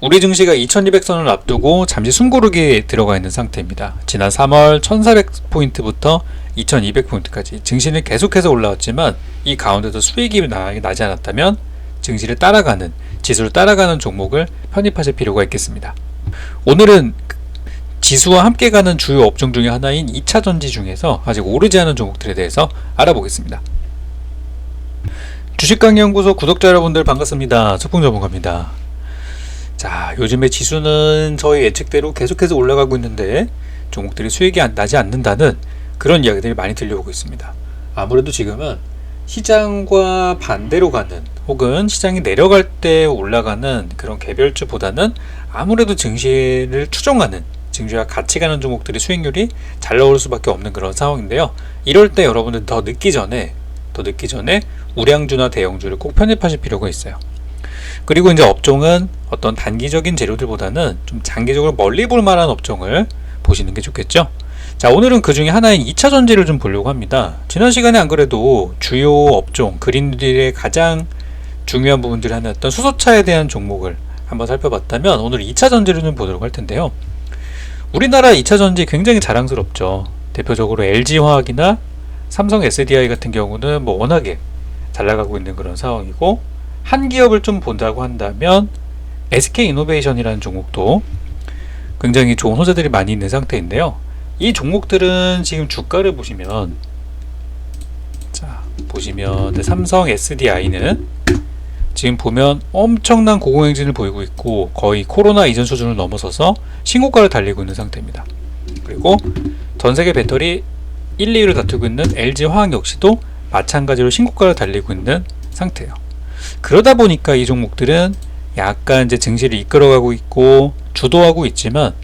우리 증시가 2200선을 앞두고 잠시 숨고르기에 들어가 있는 상태입니다. 지난 3월 1400포인트부터 2200포인트까지 증시는 계속해서 올라왔지만 이 가운데도 수익이 나지 않았다면 증시를 따라가는, 지수를 따라가는 종목을 편입하실 필요가 있겠습니다. 오늘은 지수와 함께 가는 주요 업종 중에 하나인 2차전지 중에서 아직 오르지 않은 종목들에 대해서 알아보겠습니다. 주식강연구소 구독자 여러분들 반갑습니다. 소풍전문가입니다. 자, 요즘에 지수는 저희 예측대로 계속해서 올라가고 있는데 종목들이 수익이 나지 않는다는 그런 이야기들이 많이 들려오고 있습니다. 아무래도 지금은 시장과 반대로 가는, 혹은 시장이 내려갈 때 올라가는 그런 개별주보다는 아무래도 증시를 추종하는, 증시와 같이 가는 종목들이 수익률이 잘 나올 수밖에 없는 그런 상황인데요. 이럴 때 여러분들 더 늦기 전에 우량주나 대형주를 꼭 편입하실 필요가 있어요. 그리고 이제 업종은 어떤 단기적인 재료들보다는 좀 장기적으로 멀리 볼 만한 업종을 보시는 게 좋겠죠. 자, 오늘은 그 중에 하나인 2차전지를 좀 보려고 합니다. 지난 시간에 안 그래도 주요 업종, 그린딜의 가장 중요한 부분들이 하나였던 수소차에 대한 종목을 한번 살펴봤다면, 오늘 2차전지를 좀 보도록 할 텐데요. 우리나라 2차전지 굉장히 자랑스럽죠. 대표적으로 LG화학이나 삼성 SDI 같은 경우는 뭐 워낙에 잘 나가고 있는 그런 상황이고, 한 기업을 좀 본다고 한다면 SK이노베이션이라는 종목도 굉장히 좋은 호재들이 많이 있는 상태인데요. 이 종목들은 지금 주가를 보시면, 삼성 SDI는 지금 보면 엄청난 고공행진을 보이고 있고 거의 코로나 이전 수준을 넘어서서 신고가를 달리고 있는 상태입니다. 그리고 전세계 배터리 1, 2위를 다투고 있는 LG화학 역시도 마찬가지로 신고가를 달리고 있는 상태예요. 그러다 보니까 이 종목들은 약간 이제 증시를 이끌어가고 있고 주도하고 있지만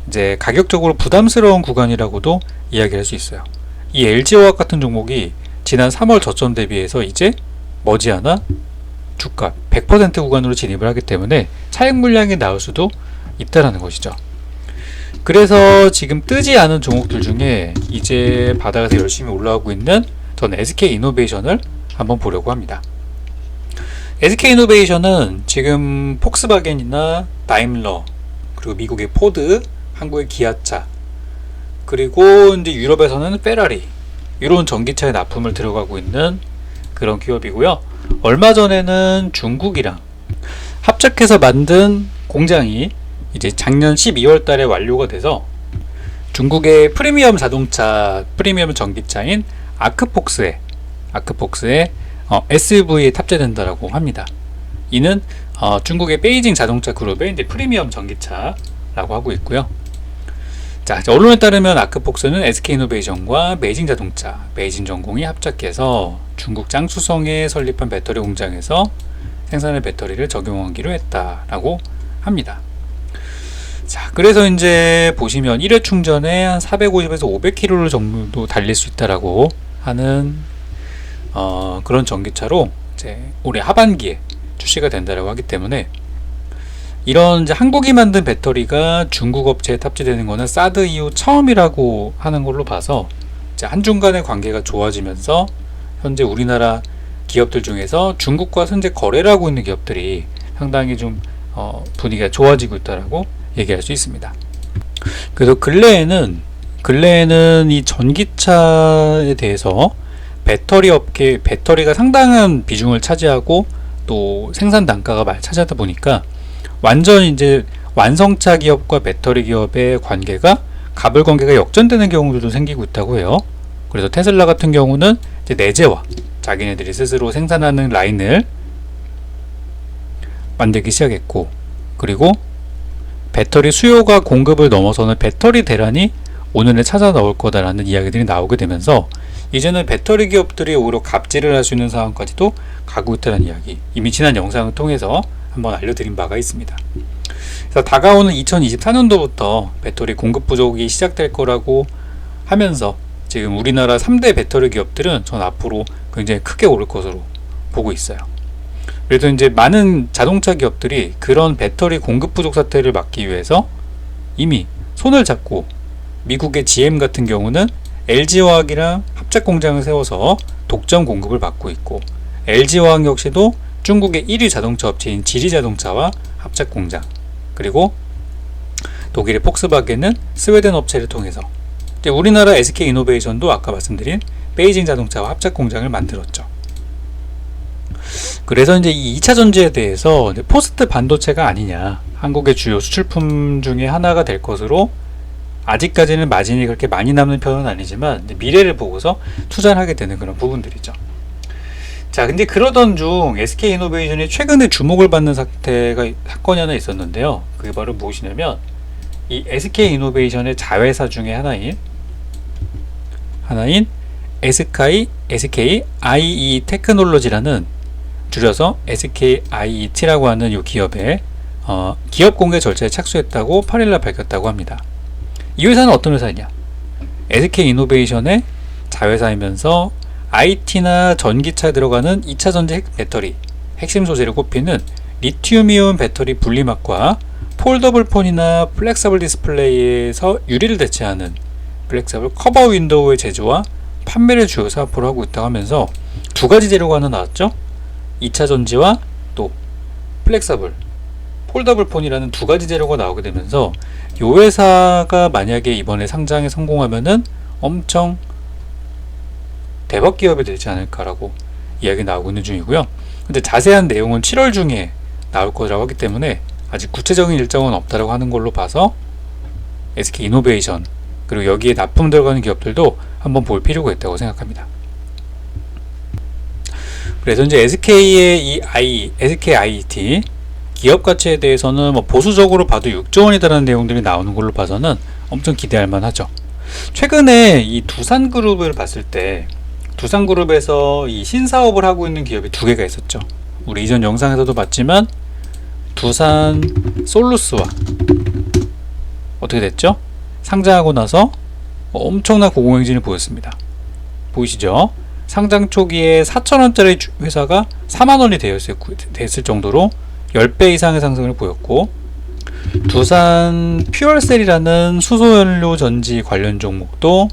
이제 가격적으로 부담스러운 구간이라고도 이야기할 수 있어요. 이 LG화학 같은 종목이 지난 3월 저점 대비해서 이제 머지않아 주가 100% 구간으로 진입을 하기 때문에 차익 물량이 나올 수도 있다라는 것이죠. 그래서 지금 뜨지 않은 종목들 중에 이제 바닥에서 열심히 올라오고 있는 전 SK이노베이션을 한번 보려고 합니다. SK이노베이션은 지금 폭스바겐이나 다임러, 그리고 미국의 포드, 한국의 기아차, 그리고 이제 유럽에서는 페라리, 이런 전기차에 납품을 들어가고 있는 그런 기업이고요. 얼마 전에는 중국이랑 합작해서 만든 공장이 이제 작년 12월 달에 완료가 돼서 중국의 프리미엄 자동차, 프리미엄 전기차인 아크폭스에 SUV에 탑재된다라고 합니다. 이는 중국의 베이징 자동차 그룹의 이제 프리미엄 전기차라고 하고 있고요. 자, 언론에 따르면 아크폭스는 SK이노베이션과 베이징 자동차, 베이징전공이 합작해서 중국 장쑤성에 설립한 배터리 공장에서 생산의 배터리를 적용하기로 했다라고 합니다. 자, 그래서 이제 보시면 1회 충전에 한 450에서 500km 정도 달릴 수 있다라고 하는 그런 전기차로 이제 올해 하반기에 출시가 된다라고 하기 때문에, 이런 이제 한국이 만든 배터리가 중국 업체에 탑재되는 것은 사드 이후 처음이라고 하는 걸로 봐서 이제 한중 간의 관계가 좋아지면서 현재 우리나라 기업들 중에서 중국과 현재 거래를 하고 있는 기업들이 상당히 좀 분위기가 좋아지고 있다라고 얘기할 수 있습니다. 그래서 근래에는 이 전기차에 대해서 배터리가 상당한 비중을 차지하고 또 생산 단가가 많이 차지하다 보니까 완전 이제 완성차 기업과 배터리 기업의 관계가 가불관계가 역전되는 경우도 생기고 있다고 해요. 그래서 테슬라 같은 경우는 이제 내재화, 자기네들이 스스로 생산하는 라인을 만들기 시작했고, 그리고 배터리 수요가 공급을 넘어서는 배터리 대란이 오늘에 찾아 나올 거다라는 이야기들이 나오게 되면서 이제는 배터리 기업들이 오히려 갑질을 할 수 있는 상황까지도 가고 있다는 이야기, 이미 지난 영상을 통해서 한번 알려드린 바가 있습니다. 그래서 다가오는 2024년도부터 배터리 공급 부족이 시작될 거라고 하면서 지금 우리나라 3대 배터리 기업들은 전 앞으로 굉장히 크게 오를 것으로 보고 있어요. 그래서 이제 많은 자동차 기업들이 그런 배터리 공급 부족 사태를 막기 위해서 이미 손을 잡고, 미국의 GM 같은 경우는 LG화학이랑 합작 공장을 세워서 독점 공급을 받고 있고, LG화학 역시도 중국의 1위 자동차 업체인 지리자동차와 합작 공장, 그리고 독일의 폭스바겐은 스웨덴 업체를 통해서, 우리나라 SK 이노베이션도 아까 말씀드린 베이징 자동차와 합작 공장을 만들었죠. 그래서 이제 이 2차 전지에 대해서 포스트 반도체가 아니냐, 한국의 주요 수출품 중에 하나가 될 것으로, 아직까지는 마진이 그렇게 많이 남는 편은 아니지만 미래를 보고서 투자를 하게 되는 그런 부분들이죠. 자, 근데 그러던 중 SK 이노베이션이 최근에 주목을 받는 사건이 하나 있었는데요. 그게 바로 무엇이냐면, 이 SK 이노베이션의 자회사 중에 하나인 SK IE 테크놀로지라는, 줄여서 SK IET라고 하는 이 기업의 기업 공개 절차에 착수했다고 8일날 밝혔다고 합니다. 이 회사는 어떤 회사이냐? SK 이노베이션의 자회사이면서 IT나 전기차에 들어가는 2차 전지 배터리 핵심 소재로 꼽히는 리튬이온 배터리 분리막과 폴더블 폰이나 플렉서블 디스플레이에서 유리를 대체하는 플렉서블 커버 윈도우의 제조와 판매를 주요 사업으로 하고 있다고 하면서 두 가지 재료가 하나 나왔죠. 2차 전지와 또 플렉서블, 폴더블 폰이라는 두 가지 재료가 나오게 되면서 이 회사가 만약에 이번에 상장에 성공하면은 엄청 대박 기업이 되지 않을까라고 이야기 나오고 있는 중이고요. 근데 자세한 내용은 7월 중에 나올 거라고 하기 때문에 아직 구체적인 일정은 없다라고 하는 걸로 봐서 SK 이노베이션, 그리고 여기에 납품 들어가는 기업들도 한번 볼 필요가 있다고 생각합니다. 그래서 이제 SK의 SK IET 기업 가치에 대해서는 보수적으로 봐도 6조 원이라는 내용들이 나오는 걸로 봐서는 엄청 기대할 만하죠. 최근에 이 두산그룹을 봤을 때, 두산그룹에서 이 신사업을 하고 있는 기업이 두 개가 있었죠. 우리 이전 영상에서도 봤지만 두산 솔루스와 어떻게 됐죠? 상장하고 나서 엄청난 고공행진을 보였습니다. 보이시죠? 상장 초기에 4,000원짜리 회사가 4만원이 됐을 정도로 10배 이상의 상승을 보였고, 두산 퓨얼셀이라는 수소연료 전지 관련 종목도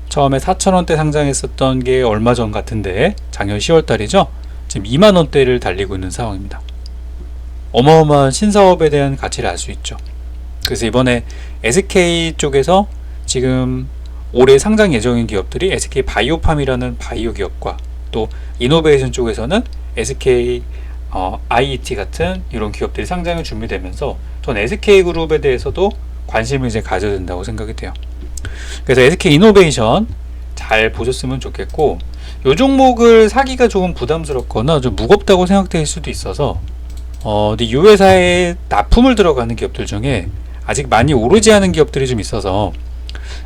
처음에 4,000원대 상장했었던 게 얼마 전 같은데 작년 10월달이죠. 지금 2만원대를 달리고 있는 상황입니다. 어마어마한 신사업에 대한 가치를 알 수 있죠. 그래서 이번에 SK 쪽에서 지금 올해 상장 예정인 기업들이 SK 바이오팜이라는 바이오 기업과, 또 이노베이션 쪽에서는 SK IET 같은 이런 기업들이 상장이 준비되면서 전 SK그룹에 대해서도 관심을 이제 가져야 된다고 생각이 돼요. 그래서 SK 이노베이션 잘 보셨으면 좋겠고, 이 종목을 사기가 조금 부담스럽거나 좀 무겁다고 생각될 수도 있어서 근데 이 회사에 납품을 들어가는 기업들 중에 아직 많이 오르지 않은 기업들이 좀 있어서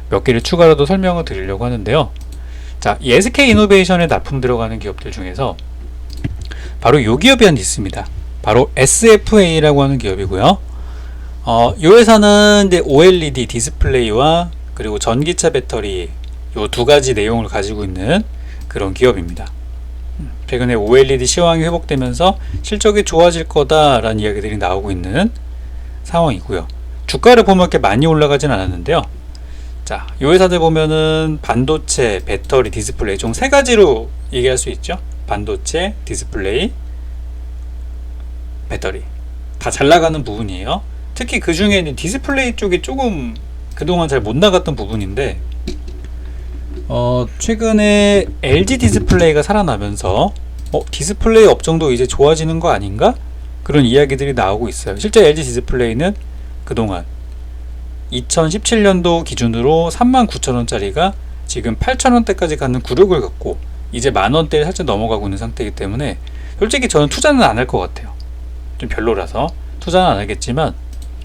몇 개를 추가로도 설명을 드리려고 하는데요. 자, 이 SK 이노베이션에 납품 들어가는 기업들 중에서 바로 이 기업이 하나 있습니다. 바로 SFA라고 하는 기업이고요. 이 회사는 이제 OLED 디스플레이와 그리고 전기차 배터리 이 두 가지 내용을 가지고 있는 그런 기업입니다. 최근에 OLED 시황이 회복되면서 실적이 좋아질 거다라는 이야기들이 나오고 있는 상황이고요. 주가를 보면 이렇게 많이 올라가진 않았는데요. 자, 이 회사들 보면은 반도체, 배터리, 디스플레이 총 세 가지로 얘기할 수 있죠. 반도체, 디스플레이, 배터리 다 잘 나가는 부분이에요. 특히 그 중에는 디스플레이 쪽이 조금 그동안 잘 못 나갔던 부분인데, 최근에 LG 디스플레이가 살아나면서 디스플레이 업종도 이제 좋아지는 거 아닌가? 그런 이야기들이 나오고 있어요. 실제 LG 디스플레이는 그동안 2017년도 기준으로 39,000원짜리가 지금 8,000원대까지 가는 굴욕을 갖고 이제 만원대를 살짝 넘어가고 있는 상태이기 때문에 솔직히 저는 투자는 안 할 것 같아요. 좀 별로라서 투자는 안 하겠지만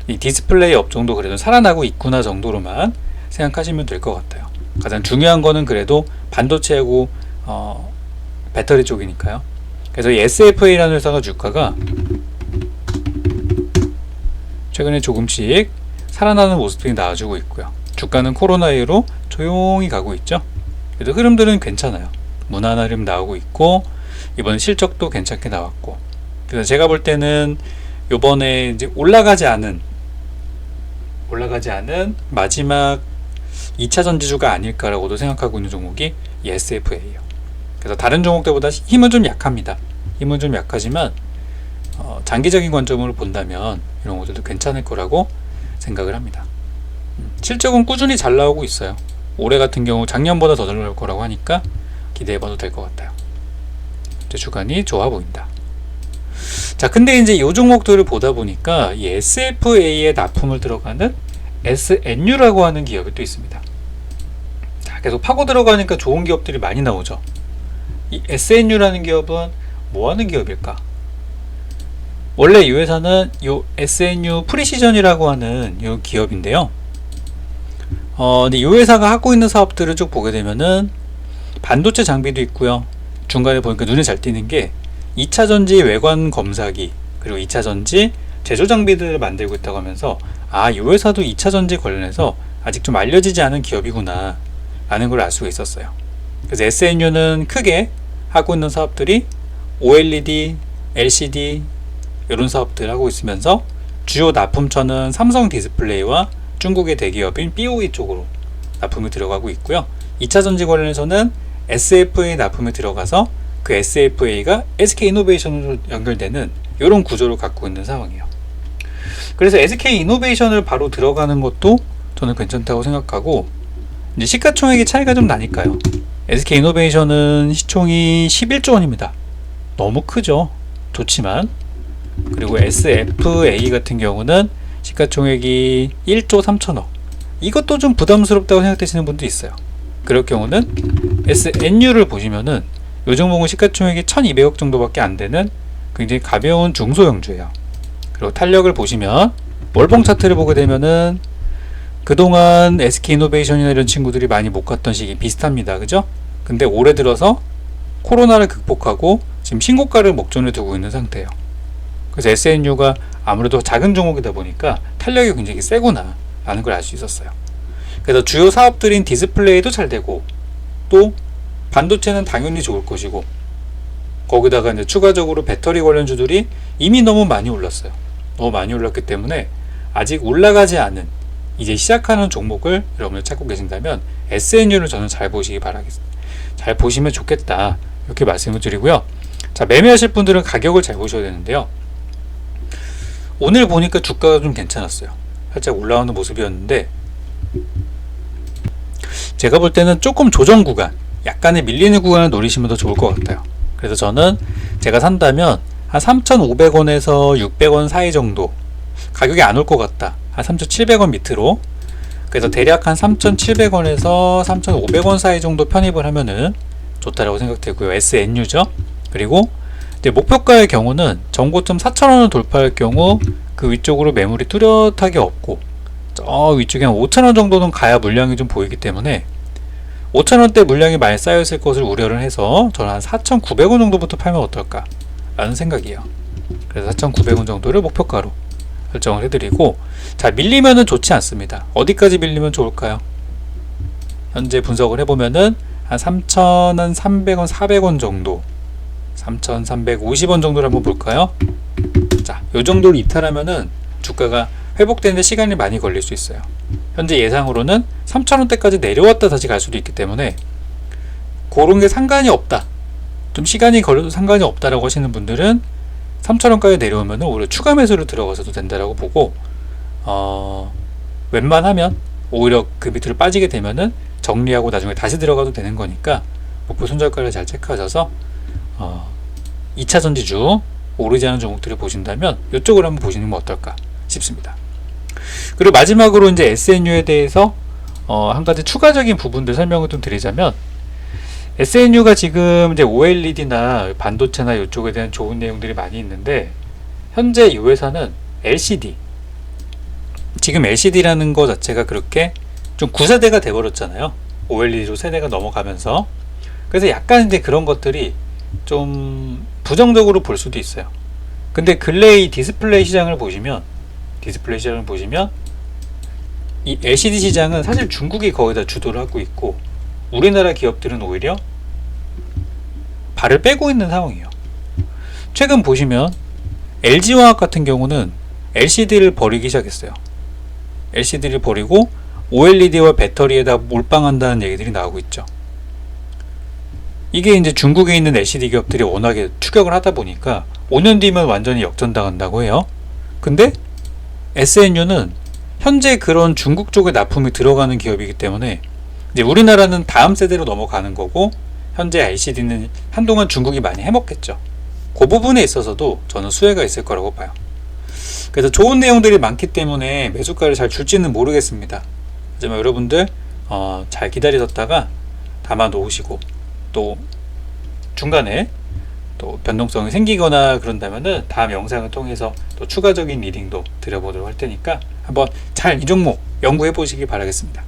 이 디스플레이 업종도 그래도 살아나고 있구나 정도로만 생각하시면 될 것 같아요. 가장 중요한 거는 그래도 반도체하고 배터리 쪽이니까요. 그래서 이 SFA라는 회사가 주가가 최근에 조금씩 살아나는 모습이 나와주고 있고요. 주가는 코로나 이후로 조용히 가고 있죠. 그래도 흐름들은 괜찮아요. 무난한 흐름 나오고 있고, 이번 실적도 괜찮게 나왔고, 그래서 제가 볼 때는 요번에 이제 올라가지 않은 마지막 2차 전지주가 아닐까라고도 생각하고 있는 종목이 이 SFA예요. 그래서 다른 종목들보다 힘은 좀 약합니다. 힘은 좀 약하지만 장기적인 관점으로 본다면 이런 것들도 괜찮을 거라고 생각을 합니다. 실적은 꾸준히 잘 나오고 있어요. 올해 같은 경우 작년보다 더 잘 나올 거라고 하니까 기대해봐도 될 것 같아요. 주간이 좋아 보인다. 자, 근데 이제 이 종목들을 보다 보니까 이 SFA에 납품을 들어가는 SNU라고 하는 기업이 또 있습니다. 자, 계속 파고 들어가니까 좋은 기업들이 많이 나오죠. 이 SNU라는 기업은 뭐 하는 기업일까? 원래 이 회사는 이 SNU 프리시전이라고 하는 이 기업인데요. 근데 이 회사가 하고 있는 사업들을 쭉 보게 되면은 반도체 장비도 있고요. 중간에 보니까 눈에 잘 띄는 게 2차전지 외관 검사기, 그리고 2차전지 제조 장비들을 만들고 있다고 하면서 이 회사도 2차전지 관련해서 아직 좀 알려지지 않은 기업이구나 라는 걸 알 수가 있었어요. 그래서 SNU는 크게 하고 있는 사업들이 OLED, LCD 이런 사업들 하고 있으면서 주요 납품처는 삼성 디스플레이와 중국의 대기업인 BOE 쪽으로 납품이 들어가고 있고요. 2차전지 관련해서는 SFA 납품이 들어가서 그 SFA가 SK이노베이션으로 연결되는 이런 구조를 갖고 있는 상황이에요. 그래서 SK이노베이션을 바로 들어가는 것도 저는 괜찮다고 생각하고, 이제 시가총액의 차이가 좀 나니까요. SK이노베이션은 시총이 11조 원입니다. 너무 크죠. 좋지만. 그리고 SFA 같은 경우는 시가총액이 1조 3천억. 이것도 좀 부담스럽다고 생각되시는 분도 있어요. 그럴 경우는 SNU를 보시면은 이 종목은 시가총액이 1200억 정도밖에 안 되는 굉장히 가벼운 중소형주예요. 그리고 탄력을 보시면 월봉 차트를 보게 되면은 그동안 SK이노베이션이나 이런 친구들이 많이 못 갔던 시기 비슷합니다. 그죠? 근데 올해 들어서 코로나를 극복하고 지금 신고가를 목전에 두고 있는 상태예요. 그래서 SNU가 아무래도 작은 종목이다 보니까 탄력이 굉장히 세구나 라는 걸 알 수 있었어요. 그래서 주요 사업들인 디스플레이도 잘 되고, 또 반도체는 당연히 좋을 것이고, 거기다가 이제 추가적으로 배터리 관련주들이 이미 너무 많이 올랐어요. 너무 많이 올랐기 때문에 아직 올라가지 않은, 이제 시작하는 종목을 여러분들 찾고 계신다면 SNU를 저는 잘 보시기 바라겠습니다. 잘 보시면 좋겠다 이렇게 말씀을 드리고요. 자, 매매하실 분들은 가격을 잘 보셔야 되는데요. 오늘 보니까 주가가 좀 괜찮았어요. 살짝 올라오는 모습이었는데, 제가 볼 때는 조금 조정 구간, 약간의 밀리는 구간을 노리시면 더 좋을 것 같아요. 그래서 저는 제가 산다면 한 3,500원에서 600원 사이 정도, 가격이 안 올 것 같다, 한 3,700원 밑으로, 그래서 대략 한 3,700원에서 3,500원 사이 정도 편입을 하면은 좋다라고 생각되고요. SNU죠. 그리고 이제 목표가의 경우는 전고점 4,000원을 돌파할 경우 그 위쪽으로 매물이 뚜렷하게 없고, 저 위쪽에 한 5,000원 정도는 가야 물량이 좀 보이기 때문에 5,000원대 물량이 많이 쌓여있을 것을 우려를 해서 저는 한 4,900원 정도부터 팔면 어떨까 라는 생각이에요. 그래서 4,900원 정도를 목표가로 설정을 해드리고, 자, 밀리면은 좋지 않습니다. 어디까지 밀리면 좋을까요? 현재 분석을 해보면은 한 3,300원, 400원 정도, 3,350원 정도를 한번 볼까요? 자, 요 정도를 이탈하면은 주가가 회복되는데 시간이 많이 걸릴 수 있어요. 현재 예상으로는 3,000원대까지 내려왔다 다시 갈 수도 있기 때문에 그런 게 상관이 없다, 좀 시간이 걸려도 상관이 없다라고 하시는 분들은 3,000원까지 내려오면 오히려 추가 매수를 들어가서도 된다라고 보고, 웬만하면 오히려 그 밑으로 빠지게 되면은 정리하고 나중에 다시 들어가도 되는 거니까 목표 손절가를 잘 체크하셔서 2차 전지주 오르지 않은 종목들을 보신다면 이쪽으로 한번 보시는 건 어떨까 싶습니다. 그리고 마지막으로 이제 SNU에 대해서 한 가지 추가적인 부분들 설명을 좀 드리자면, SNU가 지금 이제 OLED나 반도체나 이쪽에 대한 좋은 내용들이 많이 있는데, 현재 이 회사는 LCD, 지금 LCD라는 거 자체가 그렇게 좀 9세대가 돼버렸잖아요. OLED로 세대가 넘어가면서. 그래서 약간 이제 그런 것들이 좀 부정적으로 볼 수도 있어요. 근데 근래 이 디스플레이 시장을 보시면 이 LCD 시장은 사실 중국이 거의 다 주도를 하고 있고, 우리나라 기업들은 오히려 발을 빼고 있는 상황이에요. 최근 보시면 LG화학 같은 경우는 LCD를 버리기 시작했어요. LCD를 버리고 OLED와 배터리에다 몰빵한다는 얘기들이 나오고 있죠. 이게 이제 중국에 있는 LCD 기업들이 워낙에 추격을 하다 보니까 5년 뒤면 완전히 역전당한다고 해요. 근데 SNU는 현재 그런 중국 쪽에 납품이 들어가는 기업이기 때문에 이제 우리나라는 다음 세대로 넘어가는 거고, 현재 LCD는 한동안 중국이 많이 해먹겠죠. 그 부분에 있어서도 저는 수혜가 있을 거라고 봐요. 그래서 좋은 내용들이 많기 때문에 매수가를 잘 줄지는 모르겠습니다. 하지만 여러분들 잘 기다리셨다가 담아 놓으시고, 또 중간에 또 변동성이 생기거나 그런다면은 다음 영상을 통해서 또 추가적인 리딩도 드려보도록 할 테니까 한번 잘 이 종목 연구해 보시기 바라겠습니다.